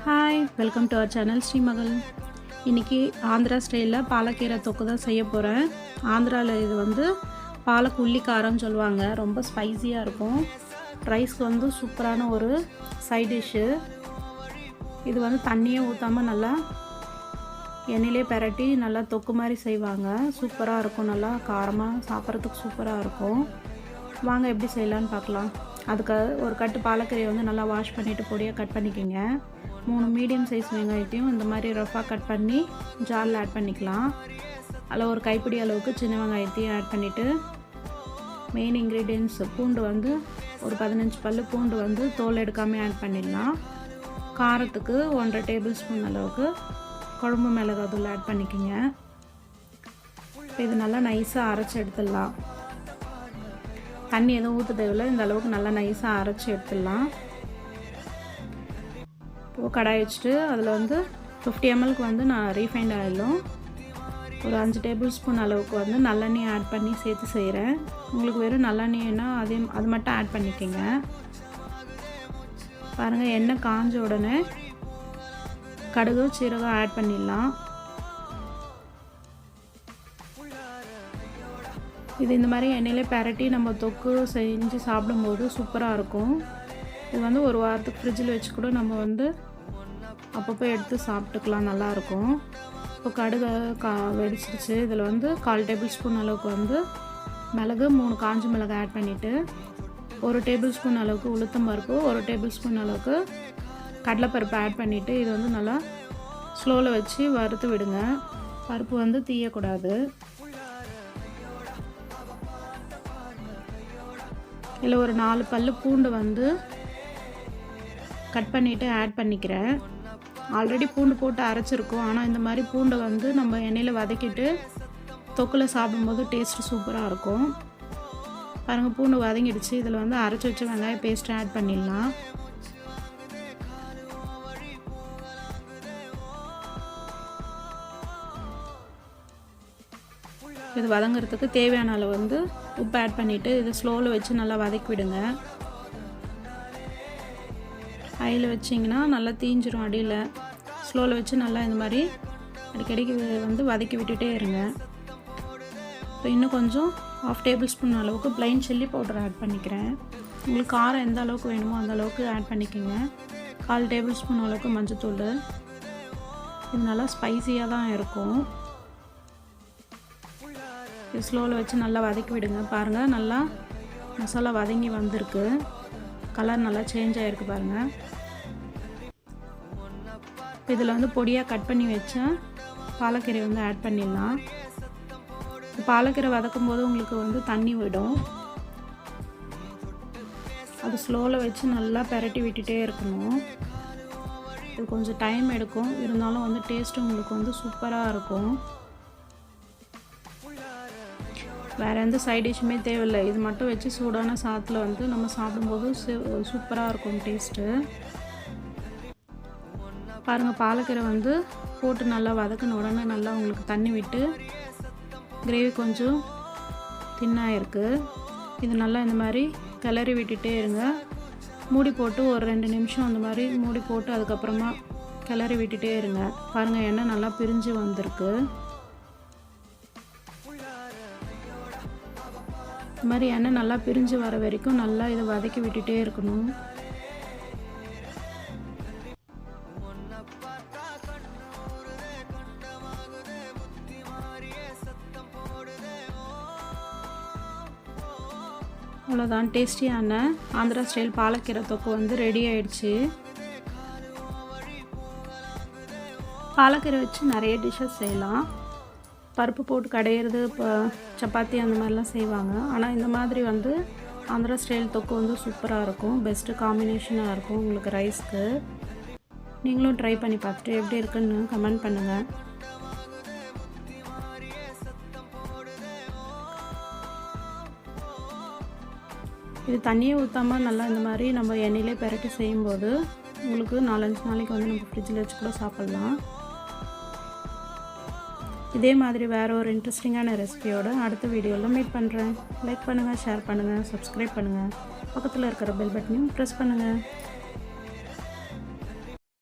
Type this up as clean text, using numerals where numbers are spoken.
Hi, welcome to our channel Srimagal. இன்றைக்கி ஆந்திரா ஸ்டைலில் பாலக்கீரை தொக்கு தான் செய்ய போகிறேன். ஆந்திராவில் இது வந்து பாலக் உள்ளி காரம்னு சொல்லுவாங்க. ரொம்ப ஸ்பைஸியாக இருக்கும். ரைஸ்க்கு வந்து சூப்பரான ஒரு சைட் டிஷ்ஷு. இது வந்து தண்ணியே ஊற்றாமல் நல்லா எண்ணெயிலே பெரட்டி நல்லா தொக்கு மாதிரி செய்வாங்க. சூப்பராக இருக்கும், நல்லா காரமாக சாப்பிட்றதுக்கு சூப்பராக இருக்கும். வாங்க எப்படி செய்யலான்னு பார்க்கலாம். அதுக்கு ஒரு கட்டு பாலக்கீரையை வந்து நல்லா வாஷ் பண்ணிவிட்டு பொடியாக கட் பண்ணிக்கோங்க. 3 மீடியம் சைஸ் வெங்காயத்தையும் இந்த மாதிரி ரஃபாக கட் பண்ணி ஜாரில் ஆட் பண்ணிக்கலாம். அதில் ஒரு கைப்பிடி அளவுக்கு சின்ன வெங்காயத்தையும் ஆட் பண்ணிவிட்டு மெயின் இன்க்ரீடியன்ட்ஸ் பூண்டு வந்து ஒரு 15 பல் பூண்டு வந்து தோல் எடுக்காமல் ஆட் பண்ணிடலாம். காரத்துக்கு 1.5 டேபிள் ஸ்பூன் அளவுக்கு குழம்பு மிளகாய் ஆட் பண்ணிக்கோங்க. இப்போ இது நல்லா நைஸாக அரைச்சி எடுத்துடலாம். தண்ணி எதுவும் ஊற்ற தேவையில்லை. இந்த அளவுக்கு நல்லா நைஸாக அரைச்சி எடுத்துடலாம். இப்போது கடாய் வச்சுட்டு அதில் வந்து 50 ml வந்து நான் ரீஃபைண்ட் ஆயிலும் ஒரு 5 டேபிள் ஸ்பூன் அளவுக்கு வந்து நல்லெண்ணெய் ஆட் பண்ணி சேர்த்து செய்கிறேன். உங்களுக்கு வெறும் நல்லெண்ணெய்னா அது மட்டும் ஆட் பண்ணிக்கோங்க. பாருங்கள், எண்ணெய் காஞ்ச உடனே கடுகு சீரகம் ஆட் பண்ணிடலாம். இது இந்த மாதிரி எண்ணெயிலே பெரட்டி நம்ம தொக்கு செஞ்சு சாப்பிடும்போது சூப்பராக இருக்கும். இது வந்து ஒரு வாரத்துக்கு ஃப்ரிட்ஜில் வச்சு கூட நம்ம வந்து அப்பப்போ எடுத்து சாப்பிட்டுக்கலாம், நல்லாயிருக்கும். இப்போ கடுகு வெடிச்சிருச்சு. இதில் வந்து 1/4 டேபிள் ஸ்பூன் அளவுக்கு வந்து மிளகு, 3 காஞ்ச மிளகு ஆட் பண்ணிவிட்டு 1 டேபிள் ஸ்பூன் அளவுக்கு உளுத்தம் பருப்பு, 1 டேபிள் ஸ்பூன் அளவுக்கு கடலைப்பருப்பு ஆட் பண்ணிவிட்டு இது வந்து நல்லா ஸ்லோவில் வச்சு வறுத்து விடுங்க. பருப்பு வந்து தீயக்கூடாது. இதில் ஒரு 4 பல் பூண்டு வந்து கட் பண்ணிவிட்டு ஆட் பண்ணிக்கிறேன். ஆல்ரெடி பூண்டு போட்டு அரைச்சிருக்கோம். ஆனால் இந்த மாதிரி பூண்டை வந்து நம்ம எண்ணெயில் வதக்கிட்டு தொக்கில் சாப்பிடும்போது டேஸ்ட்டு சூப்பராக இருக்கும். பாருங்கள், பூண்டு வதங்கிடுச்சு. இதில் வந்து அரைச்சி வச்ச வெங்காய பேஸ்ட்டு ஆட் பண்ணிடலாம். இது வதங்கிறதுக்கு தேவையான அளவு வந்து உப்பு ஆட் பண்ணிவிட்டு இது ஸ்லோவில் வச்சு நல்லா வதக்கி விடுங்க. ஹையில் வச்சிங்கன்னா நல்லா தீஞ்சிரும். அடியில் ஸ்லோவில் வச்சு நல்லா இந்த மாதிரி அடிக்கடிக்கு வந்து வதக்கி விட்டுட்டே இருங்க. இப்போ இன்னும் கொஞ்சம் 1/2 டேபிள் ஸ்பூன் அளவுக்கு ப்ளைன் சில்லி பவுடர் ஆட் பண்ணிக்கிறேன். உங்களுக்கு காரம் எந்த அளவுக்கு வேணுமோ அந்த அளவுக்கு ஆட் பண்ணிக்கோங்க. 1/4 டேபிள் ஸ்பூன் அளவுக்கு மஞ்சத்தூள். இது நல்லா ஸ்பைஸியாக தான் இருக்கும். இது ஸ்லோவில் வச்சு நல்லா வதக்கி விடுங்க. பாருங்கள், நல்லா மசாலா வதங்கி வந்திருக்கு. கலர் நல்லா சேஞ்ச் ஆகிருக்கு பாருங்கள். இதில் வந்து பொடியாக கட் பண்ணி வச்ச பாலக்கீரை வந்து ஆட் பண்ணிடலாம். பாலக்கீரை வதக்கும் போது உங்களுக்கு வந்து தண்ணி விடும். அது ஸ்லோவில் வச்சு நல்லா பெரட்டி விட்டுட்டே இருக்கணும். இது கொஞ்சம் டைம் எடுக்கும். இருந்தாலும் வந்து டேஸ்ட்டு உங்களுக்கு வந்து சூப்பராக இருக்கும். வேறு எந்த சைட் டிஷ்ஷுமே தேவையில்லை. இது மட்டும் வச்சு சூடான சாதத்தில் வந்து நம்ம சாப்பிடும்போது சூப்பராக இருக்கும் டேஸ்ட்டு. பாருங்கள், பாலக்கீரை வந்து போட்டு நல்லா வதக்கின உடனே நல்லா உங்களுக்கு தண்ணி விட்டு கிரேவி கொஞ்சம் தின்னாக இருக்குது. இது நல்லா இந்த மாதிரி கிளறி விட்டுட்டே இருங்க. மூடி போட்டு ஒரு 2 நிமிஷம் அந்த மாதிரி மூடி போட்டு அதுக்கப்புறமா கிளறி விட்டுட்டே இருங்க. பாருங்கள், எண்ணெய் நல்லா பிரிஞ்சு வந்திருக்கு. இந்த மாதிரி எண்ணெய் நல்லா பிரிஞ்சு வர வரைக்கும் நல்லா இதை வதக்கி விட்டுட்டே இருக்கணும். அவ்வளோதான், டேஸ்டியான ஆந்திரா ஸ்டைல் பாலக்கீரை தொக்கு வந்து ரெடி ஆயிடுச்சு. பாலக்கீரை வச்சு நிறைய டிஷ்ஷஸ் செய்யலாம். பருப்பு போட்டு கடையிறது, இப்போ சப்பாத்தி அந்த மாதிரிலாம் செய்வாங்க. ஆனால் இந்த மாதிரி வந்து ஆந்திரா ஸ்டைல் தொக்கு வந்து சூப்பராக இருக்கும். பெஸ்ட்டு காம்பினேஷனாக இருக்கும் உங்களுக்கு ரைஸ்க்கு. நீங்களும் ட்ரை பண்ணி பார்த்துட்டு எப்படி இருக்குன்னு கமெண்ட் பண்ணுங்கள். இது தண்ணியை ஊற்றாமல் நல்லா இந்த மாதிரி நம்ம எண்ணெயிலே பெரட்டி செய்யும்போது உங்களுக்கு 4-5 நாளைக்கு வந்து நம்ம ஃப்ரிட்ஜில் வச்சு கூட சாப்பிட்லாம். இதே மாதிரி வேறு ஒரு இன்ட்ரெஸ்டிங்கான ரெசிபியோடு அடுத்த வீடியோவில் மீட் பண்ணுறேன். லைக் பண்ணுங்கள், ஷேர் பண்ணுங்கள், சப்ஸ்கிரைப் பண்ணுங்கள். பக்கத்தில் இருக்கிற பெல் பட்டனையும் ப்ரெஸ் பண்ணுங்கள்.